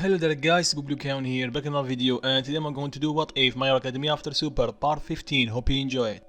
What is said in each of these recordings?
Hello there guys, Deku here, back in another video, and today I'm going to do What If My Hero Academia After Super Part 15. Hope you enjoy it.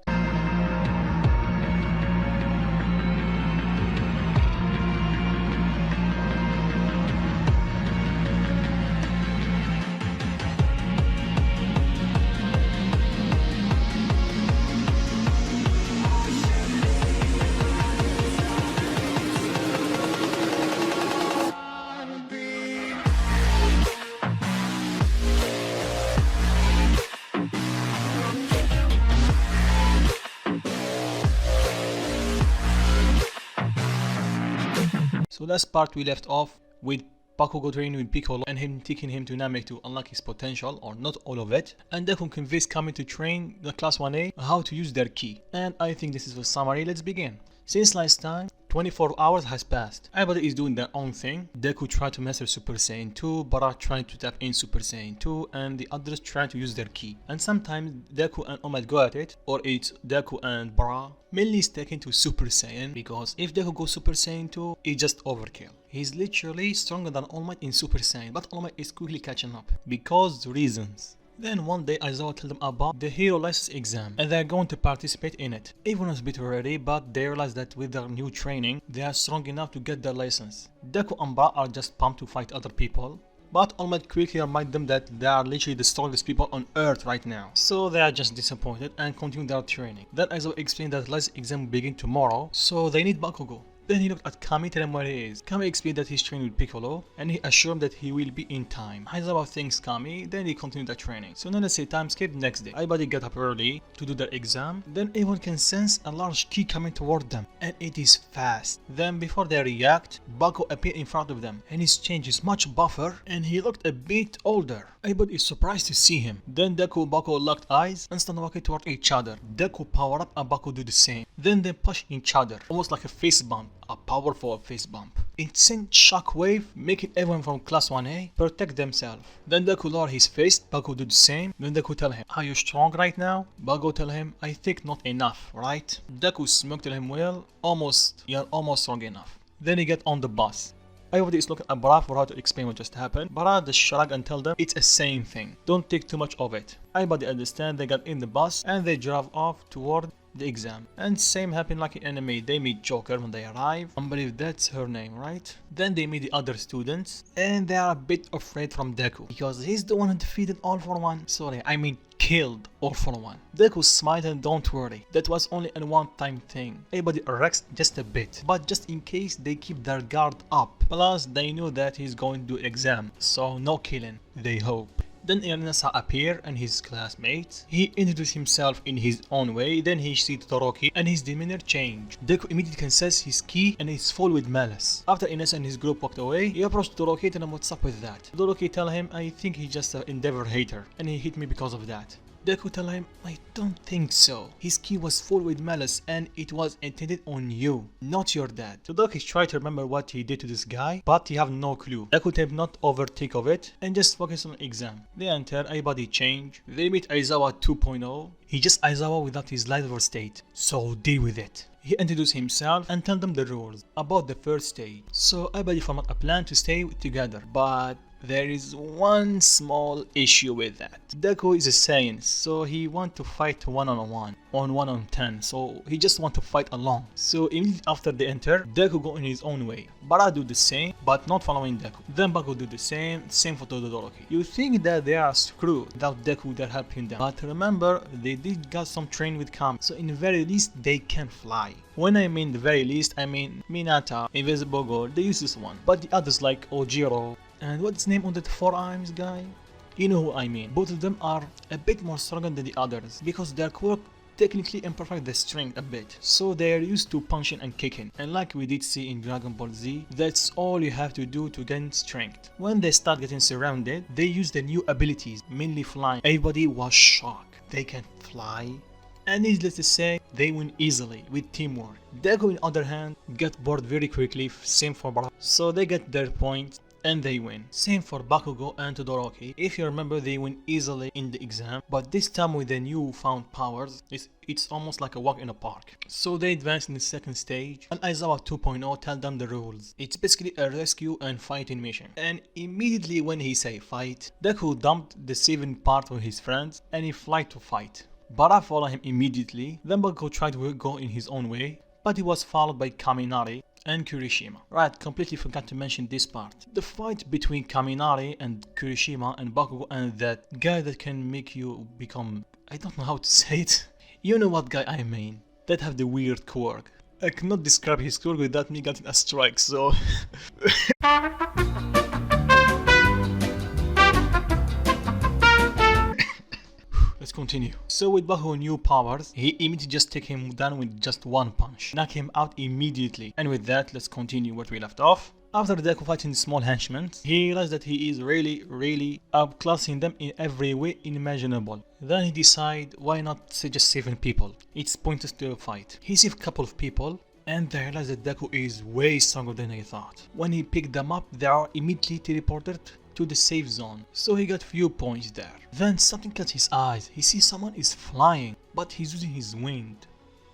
So last part we left off with Bakugo training with Piccolo and him taking him to Namek to unlock his potential, or not all of it, and Deku convinced Kami to train the class 1A how to use their ki. And I think this is a summary. Let's begin. Since last time, 24 hours has passed. Everybody is doing their own thing. Deku tried to master Super Saiyan 2, Bara tried to tap in Super Saiyan 2, and the others trying to use their ki. And sometimes Deku and All Might go at it, or it's Deku and Bara mainly sticking to Super Saiyan, because if Deku goes Super Saiyan 2, it's just overkill. He's literally stronger than All Might in Super Saiyan, but All Might is quickly catching up because reasons. Then one day Aizawa told them about the hero license exam and they're going to participate in it. Everyone was a bit ready, but they realized that with their new training, they are strong enough to get their license. Deku and Bara are just pumped to fight other people, but All Might quickly reminded them that they are literally the strongest people on earth right now. So they are just disappointed and continue their training. Then Aizawa explained that license exam will begin tomorrow, so they need Bakugo. Then he looked at Kami, telling him where he is. Kami explained that he's training with Piccolo, and he assured him that he will be in time. Aizawa thanks Kami, then he continued the training. So now let's say time skip next day. Everybody got up early to do their exam. Then everyone can sense a large key coming toward them, and it is fast. Then before they react, Bakugo appeared in front of them, and his change is much buffer, and he looked a bit older. Everybody is surprised to see him. Then Deku and Bakugo locked eyes and started walking toward each other. Deku power up and Bakugo do the same. Then they push each other, almost like a face bump. A powerful face bump. It sent shockwave, making everyone from class 1A protect themselves. Then Deku lower his face, Bakugo do the same. Then Deku tell him, are you strong right now? Bakugo tell him, I think not enough, right? Deku smoked tell him, well, you're almost strong enough. Then he get on the bus. Everybody is looking at Bara for how to explain what just happened. Bara just shrug and tell them it's a same thing. Don't take too much of it. Everybody understand. They got in the bus and they drove off toward the exam. And same happened like in anime. They meet Joker when they arrive. I believe that's her name, right? Then they meet the other students and they are a bit afraid from Deku because he's the one who defeated All For One. Sorry, I mean killed All For One. Deku smiled and don't worry, that was only a one-time thing. Everybody relaxed just a bit, but just in case they keep their guard up. Plus they knew that he's going to do exam, so no killing, they hope. Then Irinasa appeared and his classmates. He introduced himself in his own way, then he sees Todoroki and his demeanor changed. Deku immediately can sense his ki and is full with malice. After Inessa and his group walked away, he approached Todoroki and what's up with that. Todoroki tell him, I think he's just an Endeavor hater and he hit me because of that. Deku tell him, I don't think so. His ki was full with malice and it was intended on you, not your dad. Todoroki tried to remember what he did to this guy, but he have no clue. Deku tell him not overtake of it and just focus on exam. They enter, everybody change. They meet Aizawa 2.0. He just Aizawa without his lighter state, so deal with it. He introduced himself and told them the rules about the first stage. So everybody formed a plan to stay together, but there is one small issue with that. Deku is a Saiyan, so he want to fight one-on-one, on 1-on-10, so he just want to fight alone. So immediately after they enter, Deku go in his own way. Bara do the same, but not following Deku. Then Bakugo do the same for Todoroki. You think that they are screwed without Deku that helping them, but remember, they did got some training with Kami, so in the very least they can fly. When I mean the very least, I mean Minata, Invisible Gold, they use this one, but the others like Ojiro, and what's the name on that 4 arms guy? You know who I mean. Both of them are a bit more stronger than the others because their quirk technically imperfect the strength a bit, so they are used to punching and kicking, and like we did see in Dragon Ball Z, that's all you have to do to gain strength. When they start getting surrounded, they use the new abilities, mainly flying. Everybody was shocked. They can fly? And needless to say, they win easily with teamwork. Deku on the other hand got bored very quickly, same for Bara, so they get their point and they win. Same for Bakugo and Todoroki. If you remember, they win easily in the exam, but this time with the newfound powers, it's almost like a walk in a park. So they advance in the second stage, and Aizawa 2.0 tell them the rules. It's basically a rescue and fighting mission. And immediately when he say fight, Deku dumped the 7 part with his friends and he fly to fight. Bara followed him immediately, then Bakugo tried to go in his own way, but he was followed by Kaminari and Kirishima. Right, completely forgot to mention this part. The fight between Kaminari and Kirishima and Bakugo and that guy that can make you become... I don't know how to say it. You know what guy I mean. That have the weird quirk. I cannot describe his quirk without me getting a strike, so... Let's continue. So with Bakugo's new powers, he immediately just take him down with just one punch. Knock him out immediately. And with that, let's continue where we left off. After Deku fighting the small henchmen, he realized that he is really outclassing them in every way imaginable. Then he decide, why not say just 7 people? It's pointless to fight. He saved a couple of people, and they realized that Deku is way stronger than he thought. When he picked them up, they are immediately teleported to the safe zone, so he got few points there. Then something caught his eyes. He sees someone is flying, but he's using his wind.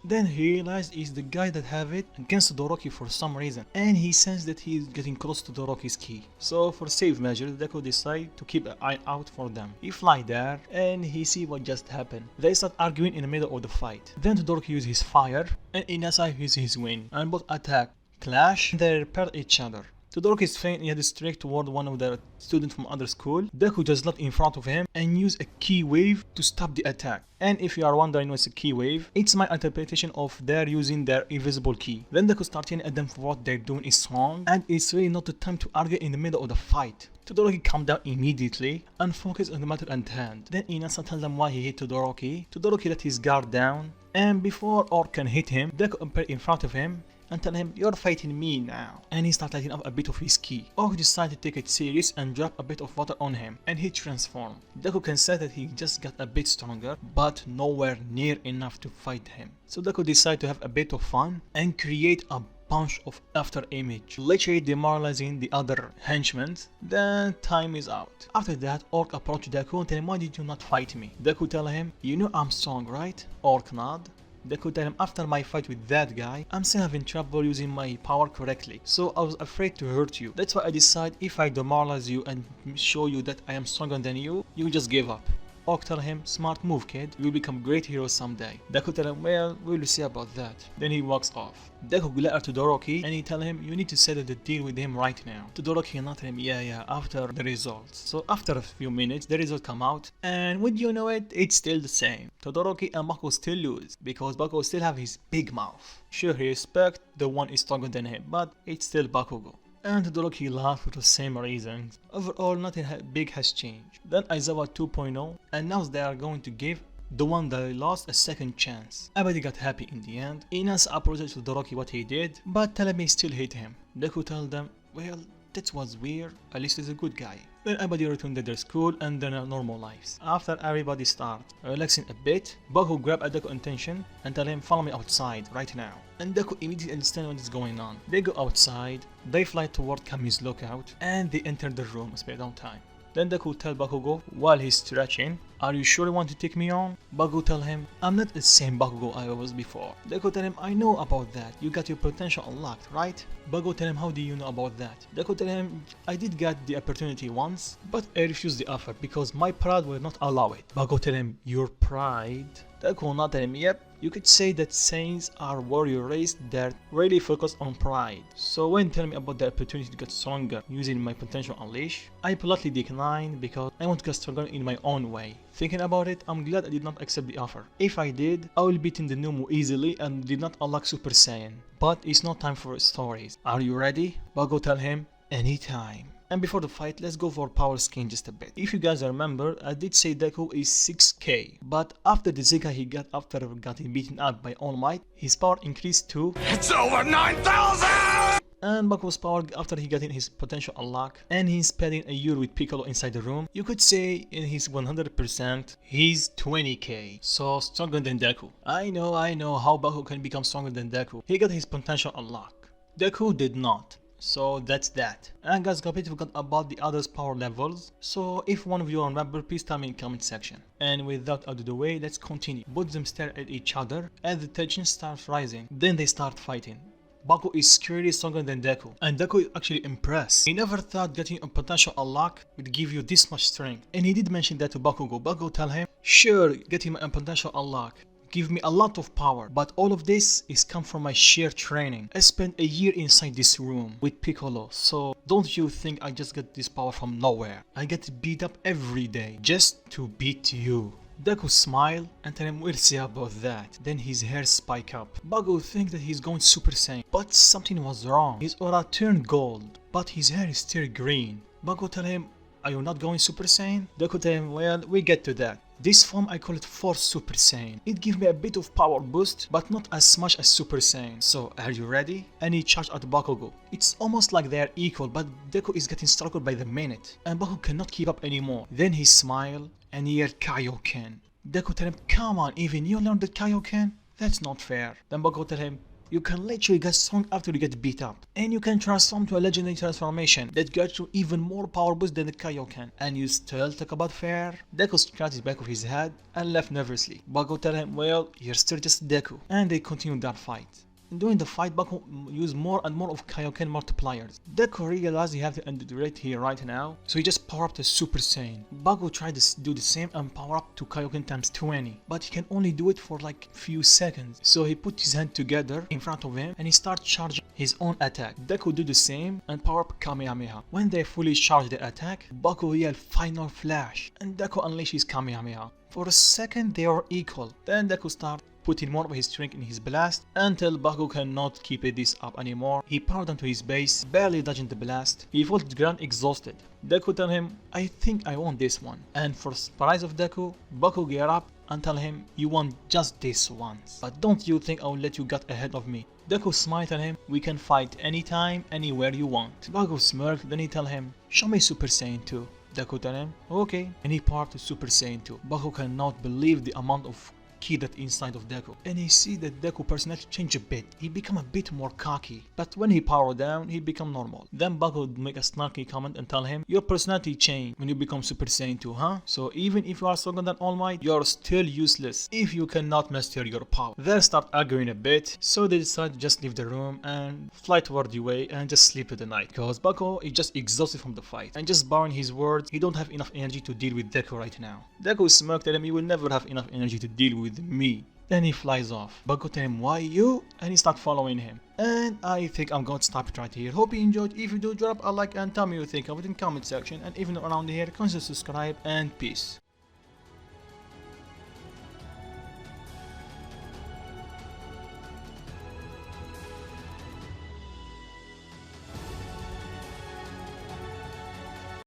Then he realized he's the guy that have it against Todoroki for some reason, and he sensed that he is getting close to Todoroki's key. So for safe measures, Deku decide to keep an eye out for them. He fly there and he see what just happened. They start arguing in the middle of the fight. Then Todoroki uses his fire and Inasa uses his wind, and both attack, clash, and they repel each other. Todoroki is faint and he had straight toward one of the students from other school. Deku just leapt in front of him and used a key wave to stop the attack. And if you are wondering what's a key wave, it's my interpretation of their using their invisible key. Then Deku starts yelling at them for what they're doing is wrong, and it's really not the time to argue in the middle of the fight. Todoroki calmed down immediately and focused on the matter at hand. Then Inasa tells them why he hit Todoroki. Todoroki let his guard down, and before Orc can hit him, Deku appeared in front of him and tell him, you're fighting me now. And he started lighting up a bit of his ki. Orc decided to take it serious and drop a bit of water on him, and he transformed. Deku can say that he just got a bit stronger, but nowhere near enough to fight him. So Deku decided to have a bit of fun and create a bunch of after image, literally demoralizing the other henchmen. Then time is out. After that, Orc approached Deku and tell him, why did you not fight me? Deku tell him, you know I'm strong, right? Orc nod. Deku tell him, after my fight with that guy, I'm still having trouble using my power correctly, so I was afraid to hurt you. That's why I decide if I demoralize you and show you that I am stronger than you, you just give up. Orc tell him, smart move kid, you'll become great hero someday. Deku tell him, well, we'll see about that. Then he walks off. Deku glares at Todoroki and he tell him, you need to settle the deal with him right now. Todoroki not tell him, yeah, after the results. So after a few minutes, the results come out, and would you know it, it's still the same. Todoroki and Bakugo still lose, because Bakugo still have his big mouth. Sure, he respect the one is stronger than him, but it's still Bakugo. And Todoroki laughed for the same reasons. Overall, nothing big has changed. Then Aizawa 2.0 announced they are going to give the one that lost a second chance. Everybody got happy in the end. Inasa apologized to Todoroki what he did, but tell him he still hate him. Deku told them, well, that was weird, at least he's a good guy. Then everybody returned to their school and their normal lives. After everybody started relaxing a bit, Bakugo grabbed Deku's attention and tell him, follow me outside right now. And Deku immediately understands what is going on. They go outside, they fly toward Kami's lookout, and they enter the room, spare down time. Then Deku tell Bakugo while he's stretching, are you sure you want to take me on? Bakugo tell him, I'm not the same Bakugo I was before. Deku tell him, I know about that, you got your potential unlocked, right? Bakugo tell him, how do you know about that? Deku tell him, I did get the opportunity once, but I refused the offer because my pride will not allow it. Bakugo tell him, your pride? Deku not tell him, yep. You could say that Saiyans are warrior race that really focus on pride. So when telling me about the opportunity to get stronger using my potential unleash, I politely declined because I want to get stronger in my own way. Thinking about it, I'm glad I did not accept the offer. If I did, I will beat in the Numu easily and did not unlock Super Saiyan. But it's not time for stories. Are you ready? Bakugo tell him, anytime. And before the fight, let's go for power skin just a bit. If you guys remember, I did say Deku is 6k, but after the Zika he got after getting beaten up by All Might, his power increased to... It's over 9,000! And Bakugo's power after he got in his potential unlock, and he's spending a year with Piccolo inside the room, you could say in his 100%, he's 20k, so stronger than Deku. I know how Bakugo can become stronger than Deku. He got his potential unlock. Deku did not. So that's that. And guys, completely forgot about the others power levels. So if one of you remember, please tell me in comment section. And without out of the way, let's continue. Both them stare at each other as the tension starts rising. Then they start fighting. Bakugo is clearly stronger than Deku, and Deku is actually impressed. He never thought getting a potential unlock would give you this much strength. And he did mention that to Bakugo. Bakugo tell him, sure, getting a potential unlock give me a lot of power, but all of this is come from my sheer training. I spent a year inside this room with Piccolo, so don't you think I just get this power from nowhere. I get beat up every day just to beat you. Deku smile and tell him we'll see about that. Then his hair spike up. Bakugo thinks that he's going Super Saiyan, but something was wrong. His aura turned gold, but his hair is still green. Bakugo tell him, are you not going Super Saiyan? Deku tell him, well, we get to that. This form I call it Force Super Saiyan. It gives me a bit of power boost, but not as much as Super Saiyan. So, are you ready? And he charged at Bakugo. It's almost like they are equal, but Deku is getting stronger by the minute. And Bakugo cannot keep up anymore. Then he smiled and he yelled Kaioken. Deku tell him, come on, even you learned the Kaioken? That's not fair. Then Bakugo tell him, you can literally get strong after you get beat up. And you can transform to a legendary transformation that gets you even more power boost than the Kaioken. And you still talk about fair? Deku scratched the back of his head and left nervously. Bakugo tell him, well, you're still just Deku. And they continued that fight. During the fight, Bakugo used more and more of Kaioken multipliers. Deku realized he had to end the rate here right now, so he just powered up to Super Saiyan. Bakugo tried to do the same and power up to Kaioken times 20, but he can only do it for like few seconds. So he put his hand together in front of him and he started charging his own attack. Deku do the same and power up Kamehameha. When they fully charge the attack, Bakugo yelled Final Flash and Deku unleashes Kamehameha. For a second they are equal. Then Deku started putting more of his strength in his blast until Bakugo cannot keep this up anymore. He powered onto his base, barely dodging the blast. He falls to the ground exhausted. Deku tell him, I think I won this one. And for surprise of Deku, Bakugo get up and tell him, you won just this once. But don't you think I will let you get ahead of me? Deku smiled at him, we can fight anytime, anywhere you want. Bakugo smirked, then he tell him, show me Super Saiyan 2. Deku tell him, okay. And he powered to Super Saiyan 2. Bakugo cannot believe the amount of ki that inside of Deku, and he see that Deku personality change a bit. He become a bit more cocky, but when he power down, he become normal. Then Bakugo make a snarky comment and tell him, your personality change when you become Super Saiyan 2, huh? So even if you are stronger than All Might, you are still useless if you cannot master your power. They start arguing a bit, so they decide to just leave the room and fly toward the way and just sleep to the night, because Bakugo is just exhausted from the fight, and just borrowing his words, he don't have enough energy to deal with Deku right now. Deku smirked at him, you will never have enough energy to deal with me. Then he flies off. Bakugo tell him, why you? And he start following him. And I think I'm going to stop it right here. Hope you enjoyed. If you do, drop a like and tell me what you think of it in comment section. And if you're not around here, consider subscribe and peace.